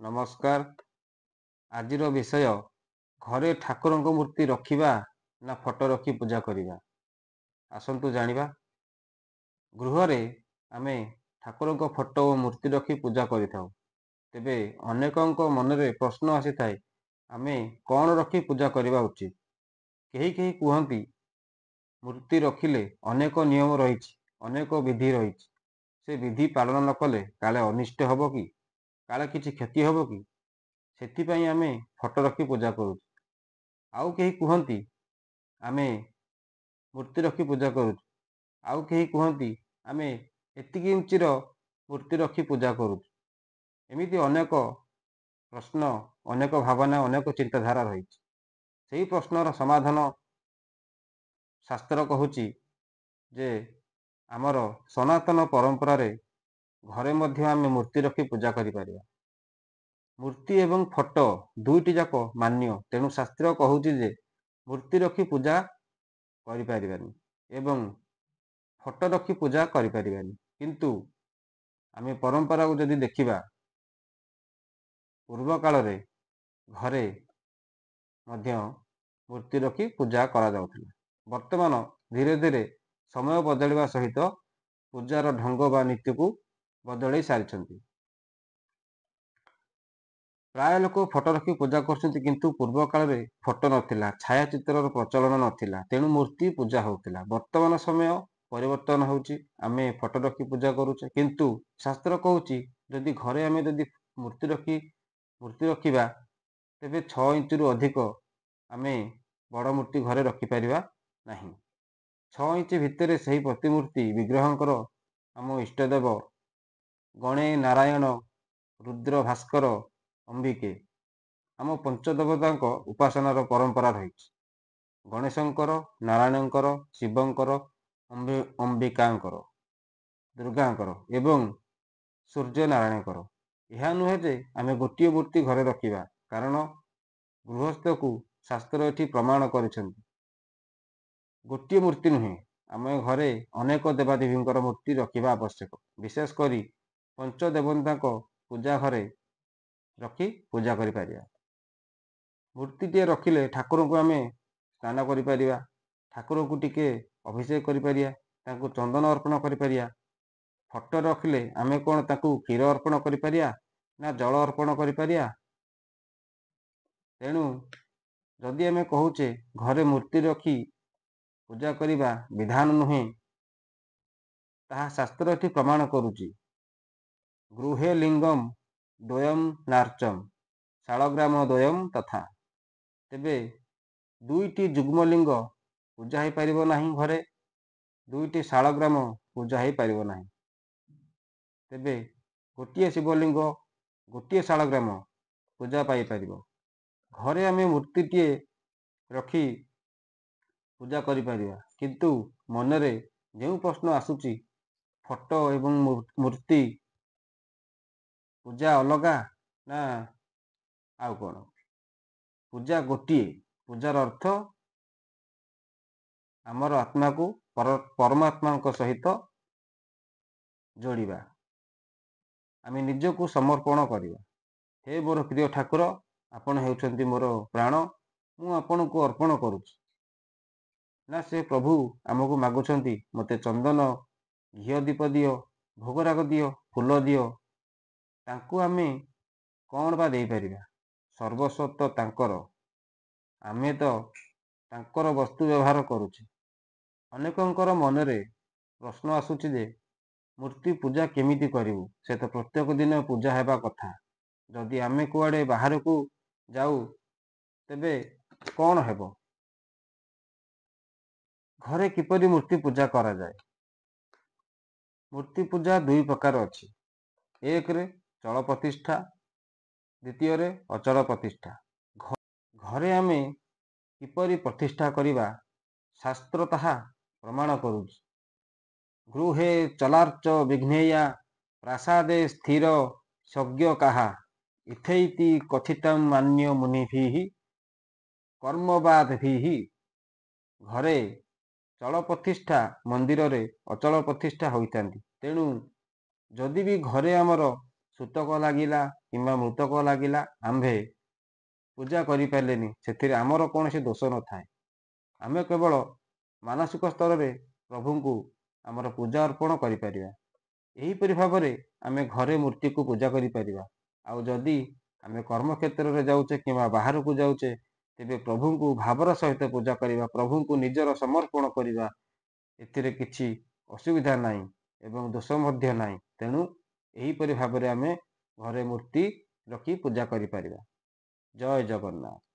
ନମସ୍କାର। ଆଜିର ବିଷୟ ଘରେ ଠାକୁରଙ୍କ ମୂର୍ତ୍ତି ରଖିବା ନା ଫଟୋ ରଖି ପୂଜା କରିବା। ଆସନ୍ତୁ ଜାଣିବା। ଗୃହରେ ଆମେ ଠାକୁରଙ୍କ ଫଟୋ ଓ ମୂର୍ତ୍ତି ରଖି ପୂଜା କରିଥାଉ। ତେବେ ଅନେକଙ୍କ ମନରେ ପ୍ରଶ୍ନ ଆସିଥାଏ, ଆମେ କ'ଣ ରଖି ପୂଜା କରିବା ଉଚିତ। କେହି କେହି କୁହନ୍ତି ମୂର୍ତ୍ତି ରଖିଲେ ଅନେକ ନିୟମ ରହିଛି, ଅନେକ ବିଧି ରହିଛି। ସେ ବିଧି ପାଳନ ନ କଲେ କାଳେ ଅନିଷ୍ଟ ହେବ କି, କାଳେ କିଛି କ୍ଷତି ହେବ କି, ସେଥିପାଇଁ ଆମେ ଫଟୋ ରଖି ପୂଜା କରୁଛୁ। ଆଉ କେହି କୁହନ୍ତି ଆମେ ମୂର୍ତ୍ତି ରଖି ପୂଜା କରୁଛୁ। ଆଉ କେହି କୁହନ୍ତି ଆମେ ଏତିକି ଇଞ୍ଚିର ମୂର୍ତ୍ତି ରଖି ପୂଜା କରୁଛୁ। ଏମିତି ଅନେକ ପ୍ରଶ୍ନ, ଅନେକ ଭାବନା, ଅନେକ ଚିନ୍ତାଧାରା ରହିଛି। ସେହି ପ୍ରଶ୍ନର ସମାଧାନ ଶାସ୍ତ୍ର କହୁଛି ଯେ ଆମର ସନାତନ ପରମ୍ପରାରେ ଘରେ ମଧ୍ୟ ଆମେ ମୂର୍ତ୍ତି ରଖି ପୂଜା କରିପାରିବା। ମୂର୍ତ୍ତି ଏବଂ ଫଟୋ ଦୁଇଟି ଯାକ ମାନ୍ୟ, ତେଣୁ ଶାସ୍ତ୍ର କହୁଛି ଯେ ମୂର୍ତ୍ତି ରଖି ପୂଜା କରିପାରିବାନି ଏବଂ ଫଟୋ ରଖି ପୂଜା କରିପାରିବାନି। କିନ୍ତୁ ଆମେ ପରମ୍ପରାକୁ ଯଦି ଦେଖିବା, ପୂର୍ବ କାଳରେ ଘରେ ମଧ୍ୟ ମୂର୍ତ୍ତି ରଖି ପୂଜା କରାଯାଉଥିଲା। ବର୍ତ୍ତମାନ ଧୀରେ ଧୀରେ ସମୟ ବଦଳିବା ସହିତ ପୂଜାର ଢଙ୍ଗ ବା ନୀତିକୁ ବଦଳେଇ ସାରିଛନ୍ତି। ପ୍ରାୟ ଲୋକ ଫଟୋ ରଖି ପୂଜା କରୁଛନ୍ତି, କିନ୍ତୁ ପୂର୍ବ କାଳରେ ଫଟୋ ନଥିଲା, ଛାୟାଚିତ୍ରର ପ୍ରଚଳନ ନଥିଲା, ତେଣୁ ମୂର୍ତ୍ତି ପୂଜା ହେଉଥିଲା। ବର୍ତ୍ତମାନ ସମୟ ପରିବର୍ତ୍ତନ ହେଉଛି, ଆମେ ଫଟୋ ରଖି ପୂଜା କରୁଛେ, କିନ୍ତୁ ଶାସ୍ତ୍ର କହୁଛି ଯଦି ଘରେ ଆମେ ଯଦି ମୂର୍ତ୍ତି ରଖିବା, ତେବେ 6 ଇଞ୍ଚରୁ ଅଧିକ ଆମେ ବଡ଼ ମୂର୍ତ୍ତି ଘରେ ରଖିପାରିବା ନାହିଁ। 6 ଇଞ୍ଚ ଭିତରେ ସେହି ପ୍ରତିମୂର୍ତ୍ତି ବିଗ୍ରହଙ୍କର ଆମ ଇଷ୍ଟଦେବ ଗଣେ, ନାରାୟଣ, ରୁଦ୍ର, ଭାସ୍କର, ଅମ୍ବିକେ, ଆମ ପଞ୍ଚଦେବତାଙ୍କ ଉପାସନାର ପରମ୍ପରା ରହିଛି। ଗଣେଶଙ୍କର, ନାରାୟଣଙ୍କର, ଶିବଙ୍କର, ଅମ୍ବିକାଙ୍କର, ଦୁର୍ଗାଙ୍କର ଏବଂ ସୂର୍ଯ୍ୟନାରାୟଣଙ୍କର। ଏହା ନୁହେଁ ଯେ ଆମେ ଗୋଟିଏ ମୂର୍ତ୍ତି ଘରେ ରଖିବା, କାରଣ ଗୃହସ୍ଥକୁ ଶାସ୍ତ୍ର ଏଠି ପ୍ରମାଣ କରିଛନ୍ତି ଗୋଟିଏ ମୂର୍ତ୍ତି ନୁହେଁ, ଆମେ ଘରେ ଅନେକ ଦେବାଦେବୀଙ୍କର ମୂର୍ତ୍ତି ରଖିବା ଆବଶ୍ୟକ। ବିଶେଷ କରି ପଞ୍ଚଦେବତାଙ୍କ ପୂଜା ଘରେ ରଖି ପୂଜା କରିପାରିବା। ମୂର୍ତ୍ତିଟିଏ ରଖିଲେ ଠାକୁରଙ୍କୁ ଆମେ ସ୍ନାନ କରିପାରିବା, ଠାକୁରଙ୍କୁ ଟିକେ ଅଭିଷେକ କରିପାରିବା, ତାଙ୍କୁ ଚନ୍ଦନ ଅର୍ପଣ କରିପାରିବା। ଫଟୋ ରଖିଲେ ଆମେ କ'ଣ ତାକୁ କ୍ଷୀର ଅର୍ପଣ କରିପାରିବା ନା ଜଳ ଅର୍ପଣ କରିପାରିବା? ତେଣୁ ଯଦି ଆମେ କହୁଛେ ଘରେ ମୂର୍ତ୍ତି ରଖି ପୂଜା କରିବା ବିଧାନ ନୁହେଁ, ତାହା ଶାସ୍ତ୍ର ଏଠି ପ୍ରମାଣ କରୁଛି। ଗୃହେ ଲିଙ୍ଗମ୍ ଦ୍ୱୟମ୍ ନାର୍ଚମ୍ ଶାଳଗ୍ରାମ ଦ୍ୱୟମ୍ ତଥା। ତେବେ ଦୁଇଟି ଯୁଗ୍ମଲିଙ୍ଗ ପୂଜା ହେଇପାରିବ ନାହିଁ ଘରେ, ଦୁଇଟି ଶାଳଗ୍ରାମ ପୂଜା ହେଇପାରିବ ନାହିଁ। ତେବେ ଗୋଟିଏ ଶିବଲିଙ୍ଗ, ଗୋଟିଏ ଶାଳଗ୍ରାମ ପୂଜା ପାଇପାରିବ। ଘରେ ଆମେ ମୂର୍ତ୍ତିଟିଏ ରଖି ପୂଜା କରିପାରିବା, କିନ୍ତୁ ମନରେ ଯେଉଁ ପ୍ରଶ୍ନ ଆସୁଛି ଫଟୋ ଏବଂ ମୂର୍ତ୍ତି ପୂଜା ଅଲଗା ନା ଆଉ କ'ଣ? ପୂଜା ଗୋଟିଏ। ପୂଜାର ଅର୍ଥ ଆମର ଆତ୍ମାକୁ ପରମାତ୍ମାଙ୍କ ସହିତ ଯୋଡ଼ିବା, ଆମେ ନିଜକୁ ସମର୍ପଣ କରିବା। ହେ ମୋର ପ୍ରିୟ ଠାକୁର, ଆପଣ ହେଉଛନ୍ତି ମୋର ପ୍ରାଣ, ମୁଁ ଆପଣଙ୍କୁ ଅର୍ପଣ କରୁଛି। ନା ସେ ପ୍ରଭୁ ଆମକୁ ମାଗୁଛନ୍ତି ମୋତେ ଚନ୍ଦନ, ଘିଅ ଦୀପ ଦିଅ, ଭୋଗରାଗ ଦିଅ, ଫୁଲ ଦିଅ। ତାଙ୍କୁ ଆମେ କ'ଣ ବା ଦେଇପାରିବା? ସର୍ବସ୍ୱ ତ ତାଙ୍କର, ଆମେ ତ ତାଙ୍କର ବସ୍ତୁ ବ୍ୟବହାର କରୁଛେ। ଅନେକଙ୍କର ମନରେ ପ୍ରଶ୍ନ ଆସୁଛି ଯେ ମୂର୍ତ୍ତି ପୂଜା କେମିତି କରିବୁ? ସେ ତ ପ୍ରତ୍ୟେକ ଦିନ ପୂଜା ହେବା କଥା। ଯଦି ଆମେ କୁଆଡ଼େ ବାହାରକୁ ଯାଉ, ତେବେ କ'ଣ ହେବ? ଘରେ କିପରି ମୂର୍ତ୍ତି ପୂଜା କରାଯାଏ? ମୂର୍ତ୍ତି ପୂଜା ଦୁଇ ପ୍ରକାର ଅଛି। ଏକରେ ଚଳ ପ୍ରତିଷ୍ଠା, ଦ୍ୱିତୀୟରେ ଅଚଳ ପ୍ରତିଷ୍ଠା। ଘରେ ଆମେ କିପରି ପ୍ରତିଷ୍ଠା କରିବା, ଶାସ୍ତ୍ର ତାହା ପ୍ରମାଣ କରୁଛି। ଗୃହେ ଚଲାର୍ଚ ବିଘ୍ନେୟା ପ୍ରାସାଦେ ସ୍ଥିର ସଜ୍ଞ କାହା ଇଥୈତି କଥିତମ୍ ମାନ୍ୟ ମୁନିଭିଃ କର୍ମବାଦଭିଃ। ଘରେ ଚଳ ପ୍ରତିଷ୍ଠା, ମନ୍ଦିରରେ ଅଚଳ ପ୍ରତିଷ୍ଠା ହୋଇଥାନ୍ତି। ତେଣୁ ଯଦି ବି ଘରେ ଆମର ସୂତକ ଲାଗିଲା କିମ୍ବା ମୃତକ ଲାଗିଲା ଆମ୍ଭେ ପୂଜା କରିପାରିଲେନି, ସେଥିରେ ଆମର କୌଣସି ଦୋଷ ନଥାଏ। ଆମେ କେବଳ ମାନସିକ ସ୍ତରରେ ପ୍ରଭୁଙ୍କୁ ଆମର ପୂଜା ଅର୍ପଣ କରିପାରିବା। ଏହିପରି ଭାବରେ ଆମେ ଘରେ ମୂର୍ତ୍ତିକୁ ପୂଜା କରିପାରିବା। ଆଉ ଯଦି ଆମେ କର୍ମକ୍ଷେତ୍ରରେ ଯାଉଛେ କିମ୍ବା ବାହାରକୁ ଯାଉଛେ, ତେବେ ପ୍ରଭୁଙ୍କୁ ଭାବର ସହିତ ପୂଜା କରିବା, ପ୍ରଭୁଙ୍କୁ ନିଜର ସମର୍ପଣ କରିବା, ଏଥିରେ କିଛି ଅସୁବିଧା ନାହିଁ ଏବଂ ଦୋଷ ମଧ୍ୟ ନାହିଁ। ତେଣୁ ଏହିପରି ଭାବରେ ଆମେ ଘରେ ମୂର୍ତ୍ତି ରଖି ପୂଜା କରିପାରିବା। ଜୟ ଜଗନ୍ନାଥ।